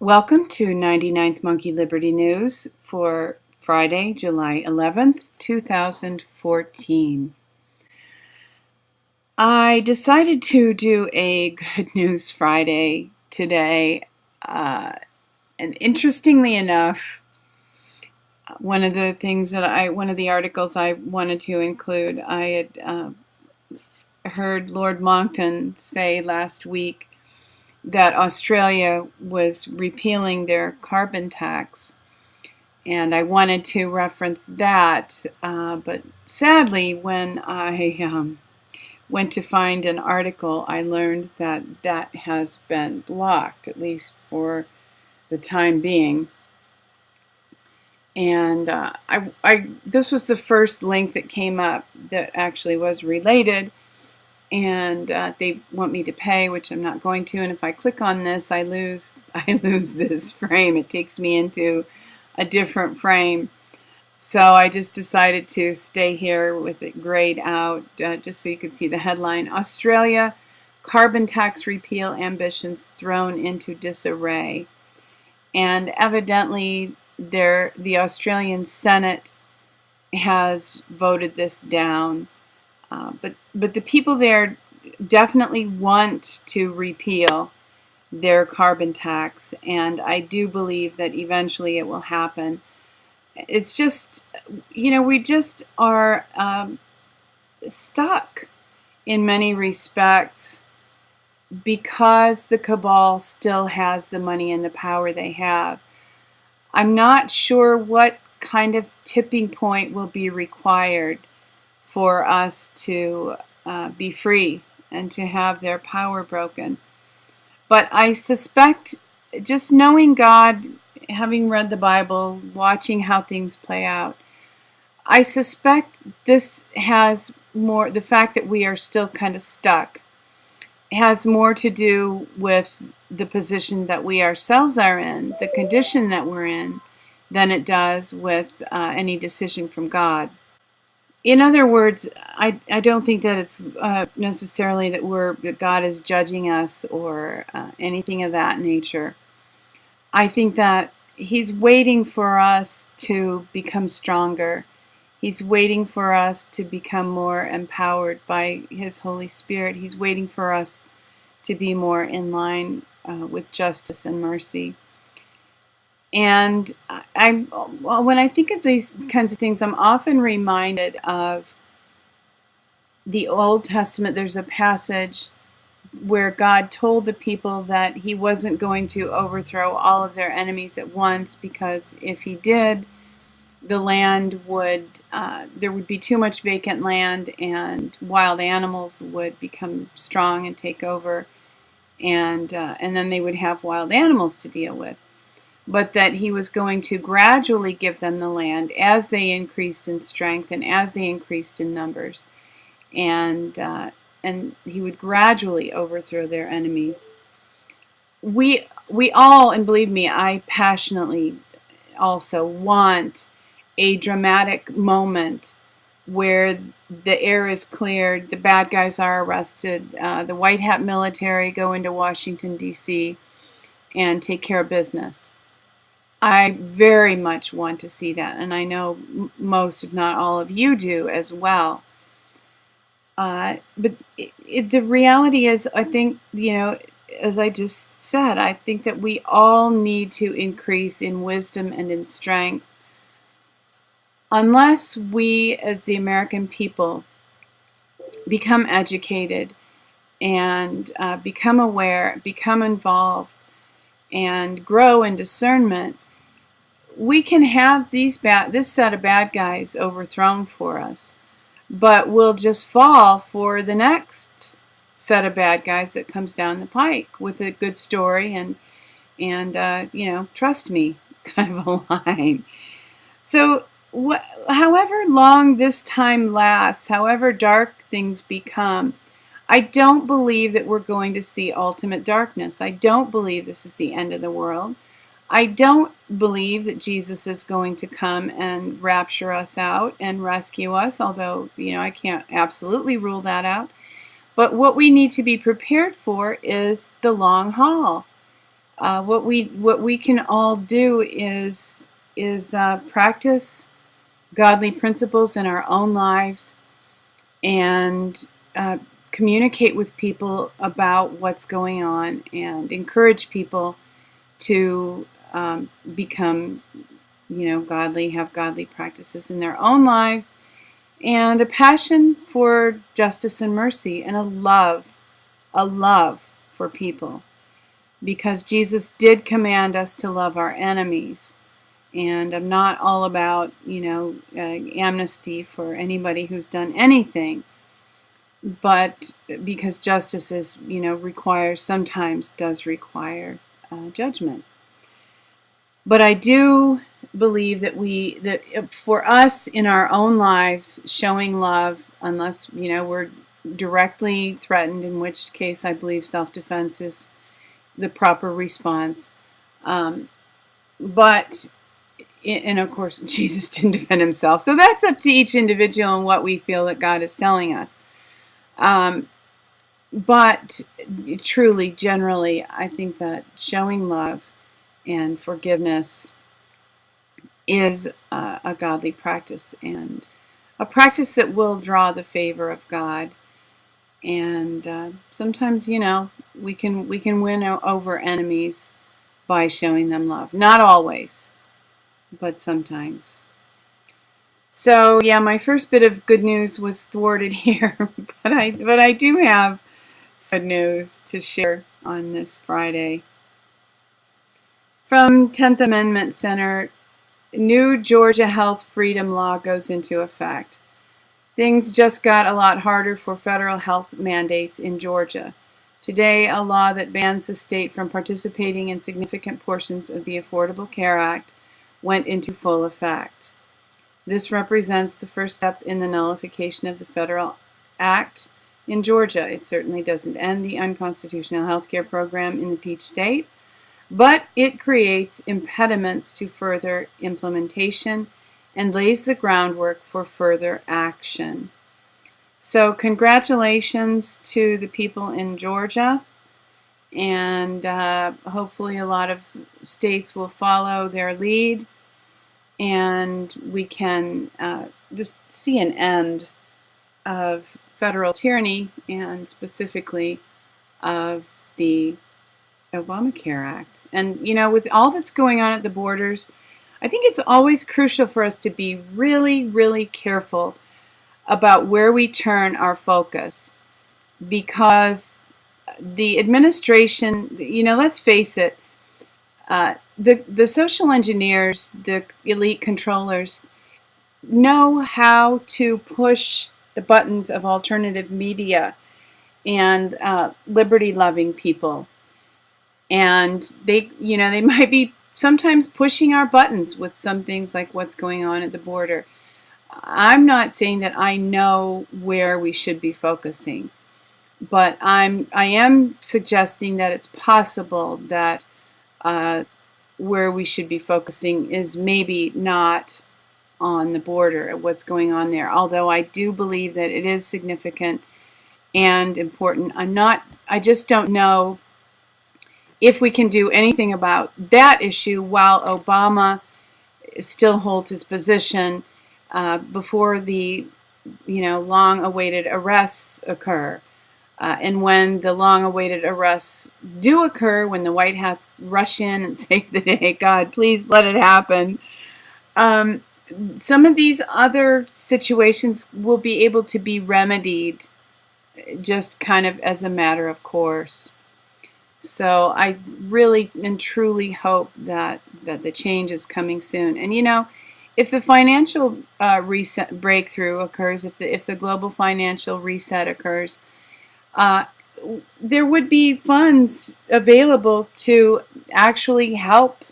Welcome to 99th Monkey Liberty News for Friday, July 11th, 2014. I decided to do a Good News Friday today, and interestingly enough, one of the articles I wanted to include, I had heard Lord Monckton say last week that Australia was repealing their carbon tax, and I wanted to reference that, but sadly when I went to find an article, I learned that that has been blocked, at least for the time being. And this was the first link that came up that actually was related, and they want me to pay, which I'm not going to. And if I click on this, I lose this frame. It takes me into a different frame. So I just decided to stay here with it grayed out, just so you could see the headline: Australia carbon tax repeal ambitions thrown into disarray. And evidently, the Australian Senate has voted this down. But the people there definitely want to repeal their carbon tax, and I do believe that eventually it will happen. It's just, we just are stuck in many respects because the cabal still has the money and the power they have. I'm not sure what kind of tipping point will be required for us to be free and to have their power broken. But I suspect, just knowing God, having read the Bible, watching how things play out, I suspect this has more, the fact that we are still kind of stuck, has more to do with the position that we ourselves are in, the condition that we're in, than it does with any decision from God. In other words, I don't think that it's necessarily that God is judging us or anything of that nature. I think that He's waiting for us to become stronger. He's waiting for us to become more empowered by His Holy Spirit. He's waiting for us to be more in line with justice and mercy. And when I think of these kinds of things, I'm often reminded of the Old Testament. There's a passage where God told the people that He wasn't going to overthrow all of their enemies at once, because if He did, the land there would be too much vacant land, and wild animals would become strong and take over, and then they would have wild animals to deal with. But that He was going to gradually give them the land as they increased in strength and as they increased in numbers. And He would gradually overthrow their enemies. We all, and believe me, I passionately also want a dramatic moment where the air is cleared, the bad guys are arrested, the white hat military go into Washington, D.C. and take care of business. I very much want to see that, and I know most, if not all of you do as well. But the reality is, I think, as I just said, I think that we all need to increase in wisdom and in strength. Unless we, as the American people, become educated and become aware, become involved, and grow in discernment, we can have this set of bad guys overthrown for us, but we'll just fall for the next set of bad guys that comes down the pike with a good story and trust me kind of a line. So however long this time lasts, however dark things become, I don't believe that we're going to see ultimate darkness. I don't believe this is the end of the world. I don't believe that Jesus is going to come and rapture us out and rescue us, although, I can't absolutely rule that out. But what we need to be prepared for is the long haul. What we can all do is practice godly principles in our own lives and communicate with people about what's going on and encourage people to become, godly, have godly practices in their own lives, and a passion for justice and mercy, and a love for people, because Jesus did command us to love our enemies. And I'm not all about, amnesty for anybody who's done anything, but because justice is, sometimes does require judgment. But I do believe that for us in our own lives, showing love, unless, we're directly threatened, in which case I believe self-defense is the proper response. But and of course, Jesus didn't defend himself. So that's up to each individual and what we feel that God is telling us. But truly, generally, I think that showing love and forgiveness is a godly practice, and a practice that will draw the favor of God. And sometimes, we can win over enemies by showing them love. Not always, but sometimes. So yeah, my first bit of good news was thwarted here, but I do have some good news to share on this Friday. From 10th Amendment Center, new Georgia health freedom law goes into effect. Things just got a lot harder for federal health mandates in Georgia. Today, a law that bans the state from participating in significant portions of the Affordable Care Act went into full effect. This represents the first step in the nullification of the federal act in Georgia. It certainly doesn't end the unconstitutional health care program in the Peach State, but it creates impediments to further implementation and lays the groundwork for further action. So congratulations to the people in Georgia, and hopefully a lot of states will follow their lead, and we can just see an end of federal tyranny, and specifically of the Obamacare Act. And, with all that's going on at the borders, I think it's always crucial for us to be really, really careful about where we turn our focus, because the administration, let's face it, the social engineers, the elite controllers, know how to push the buttons of alternative media and liberty-loving people. And they might be sometimes pushing our buttons with some things like what's going on at the border. I'm not saying that I know where we should be focusing, but I am suggesting that it's possible that where we should be focusing is maybe not on the border, what's going on there. Although I do believe that it is significant and important. I just don't know if we can do anything about that issue while Obama still holds his position before the long-awaited arrests occur. And when the long-awaited arrests do occur, when the White Hats rush in and save the day, God, please let it happen, some of these other situations will be able to be remedied just kind of as a matter of course. So I really and truly hope that the change is coming soon. And if the financial reset breakthrough occurs, if the global financial reset occurs, there would be funds available to actually help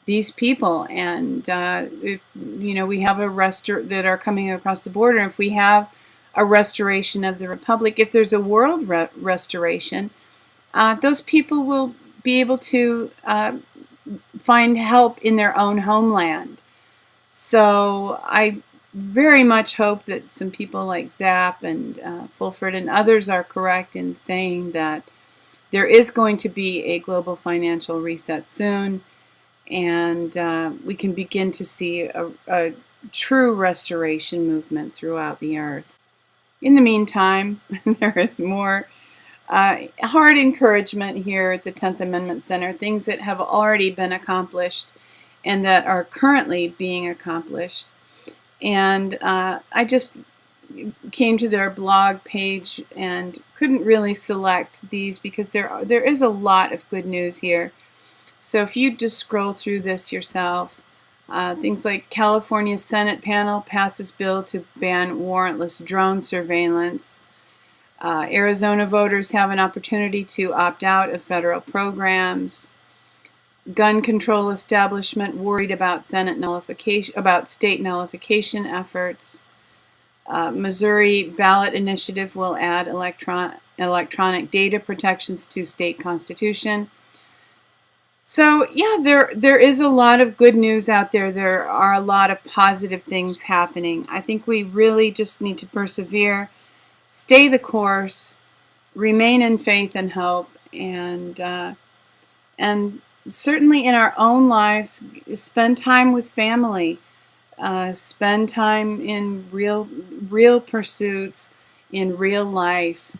these people. And if we have that are coming across the border, if we have a restoration of the republic, if there's a world restoration, those people will be able to find help in their own homeland. So I very much hope that some people like Zapp and Fulford and others are correct in saying that there is going to be a global financial reset soon, and we can begin to see a true restoration movement throughout the earth. In the meantime, there is more hard encouragement here at the 10th Amendment Center, things that have already been accomplished and that are currently being accomplished. And I just came to their blog page and couldn't really select these because there is a lot of good news here. So if you just scroll through this yourself, things like California Senate panel passes bill to ban warrantless drone surveillance. Arizona voters have an opportunity to opt out of federal programs. Gun control establishment worried about state nullification efforts. Missouri ballot initiative will add electronic data protections to state constitution. So yeah, there is a lot of good news out there. There are a lot of positive things happening. I think we really just need to persevere, stay the course, remain in faith and hope, and certainly in our own lives, spend time with family, spend time in real pursuits in real life.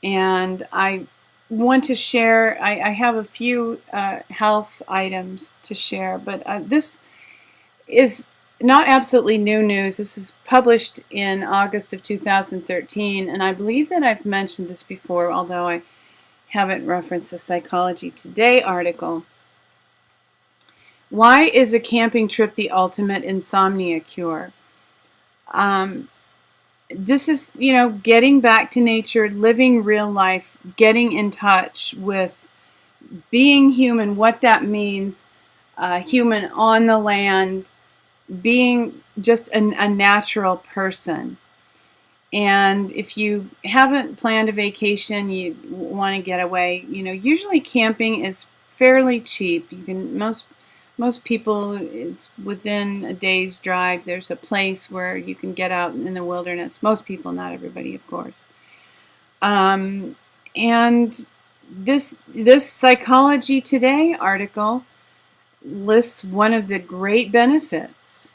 And I want to share, I have a few health items to share, but this is not absolutely new news. This is published in August of 2013, and I believe that I've mentioned this before, although I haven't referenced the Psychology Today article. Why is a camping trip the ultimate insomnia cure? This is, getting back to nature, living real life, getting in touch with being human, what that means, human on the land, being just a natural person. And if you haven't planned a vacation, you want to get away, usually camping is fairly cheap. You can, most people, it's within a day's drive. There's a place where you can get out in the wilderness. Most people, not everybody, of course. And this Psychology Today article lists one of the great benefits.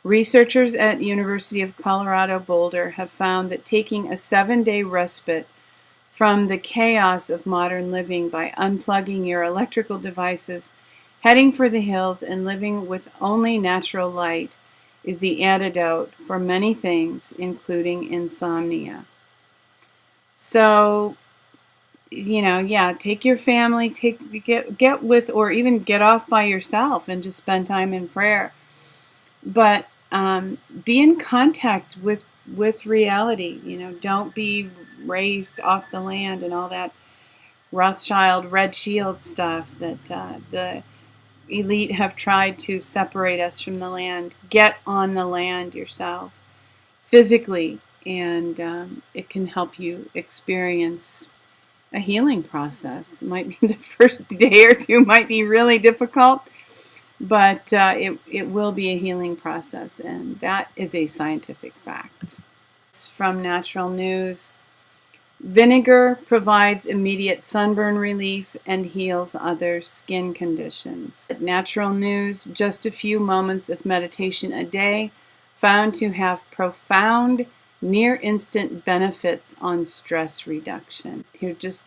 Researchers at University of Colorado Boulder have found that taking a 7-day respite from the chaos of modern living by unplugging your electrical devices, heading for the hills, and living with only natural light is the antidote for many things, including insomnia. So, take your family, get with, or even get off by yourself and just spend time in prayer. But be in contact with reality. Don't be raised off the land and all that Rothschild Red Shield stuff that the elite have tried to separate us from the land. Get on the land yourself, physically, and it can help you experience a healing process. It might be the first day or two might be really difficult, but it will be a healing process, and that is a scientific fact. It's from Natural News. Vinegar provides immediate sunburn relief and heals other skin conditions. Natural News, just a few moments of meditation a day found to have profound, near-instant benefits on stress reduction. Here, just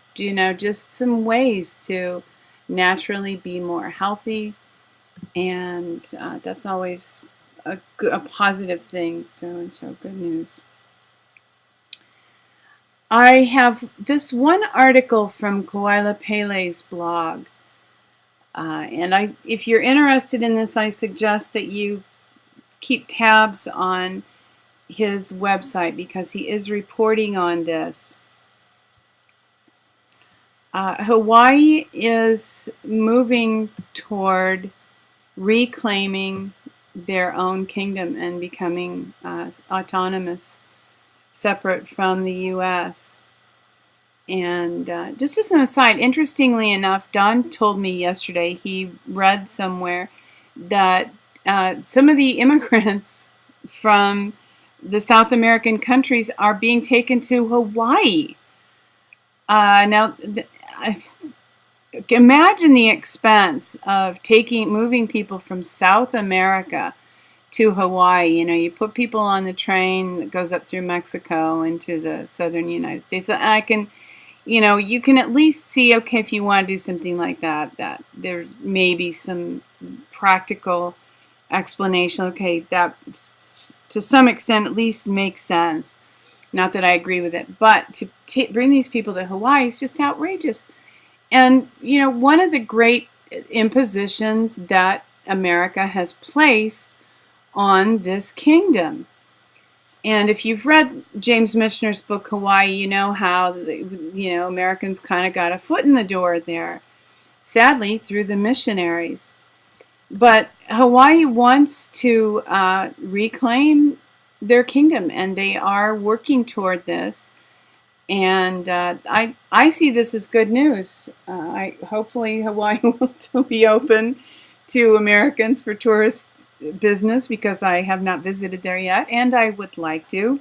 some ways to naturally be more healthy, and that's always a positive thing. So good news. I have this one article from Koila Pele's blog, and if you're interested in this, I suggest that you keep tabs on his website because he is reporting on this. Hawaii is moving toward reclaiming their own kingdom and becoming autonomous, separate from the U.S. And just as an aside, interestingly enough, Don told me yesterday he read somewhere that some of the immigrants from the South American countries are being taken to Hawaii. Now, imagine the expense of moving people from South America to Hawaii. You put people on the train that goes up through Mexico into the southern United States. And I can, you can at least see, okay, if you want to do something like that, that there's maybe some practical explanation. Okay, that to some extent at least makes sense. Not that I agree with it, but to bring these people to Hawaii is just outrageous. And, one of the great impositions that America has placed on this kingdom. And if you've read James Michener's book, Hawaii, you know how, Americans kind of got a foot in the door there, sadly, through the missionaries. But Hawaii wants to reclaim their kingdom, and they are working toward this. And I see this as good news. Hopefully Hawaii will still be open to Americans for tourist business, because I have not visited there yet, and I would like to.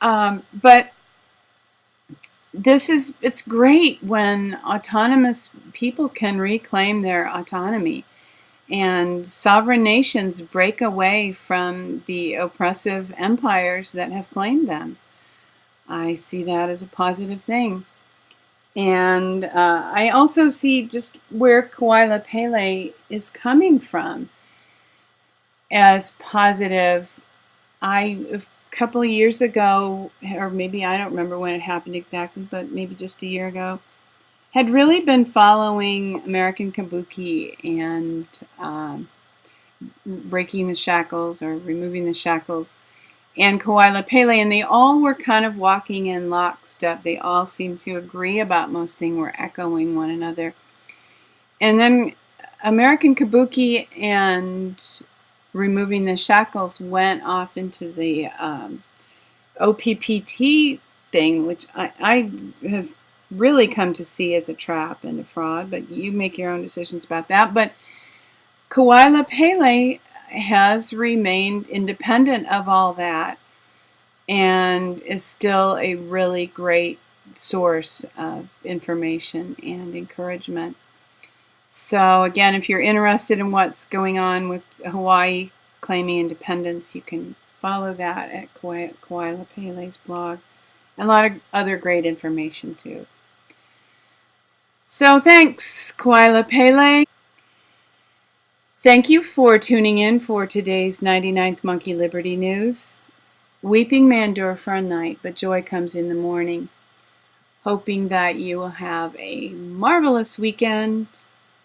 But it's great when autonomous people can reclaim their autonomy and sovereign nations break away from the oppressive empires that have claimed them. I see that as a positive thing. And I also see just where Kauai Pele is coming from as positive. A couple of years ago, or maybe I don't remember when it happened exactly, but maybe just a year ago, had really been following American Kabuki and breaking the shackles or removing the shackles and Kauai Pele, and they all were kind of walking in lockstep. They all seemed to agree about most things, were echoing one another. And then American Kabuki and removing the shackles went off into the OPPT thing, which I have really come to see as a trap and a fraud, but you make your own decisions about that. But Kauai Pele has remained independent of all that and is still a really great source of information and encouragement. So again, if you're interested in what's going on with Hawaii claiming independence, you can follow that at Kauai Pele's blog, and a lot of other great information too. So thanks, Kauai Pele. Thank you for tuning in for today's 99th Monkey Liberty News. Weeping may endure for a night, but joy comes in the morning. Hoping that you will have a marvelous weekend,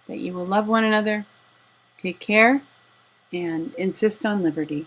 that you will love one another, take care, and insist on liberty.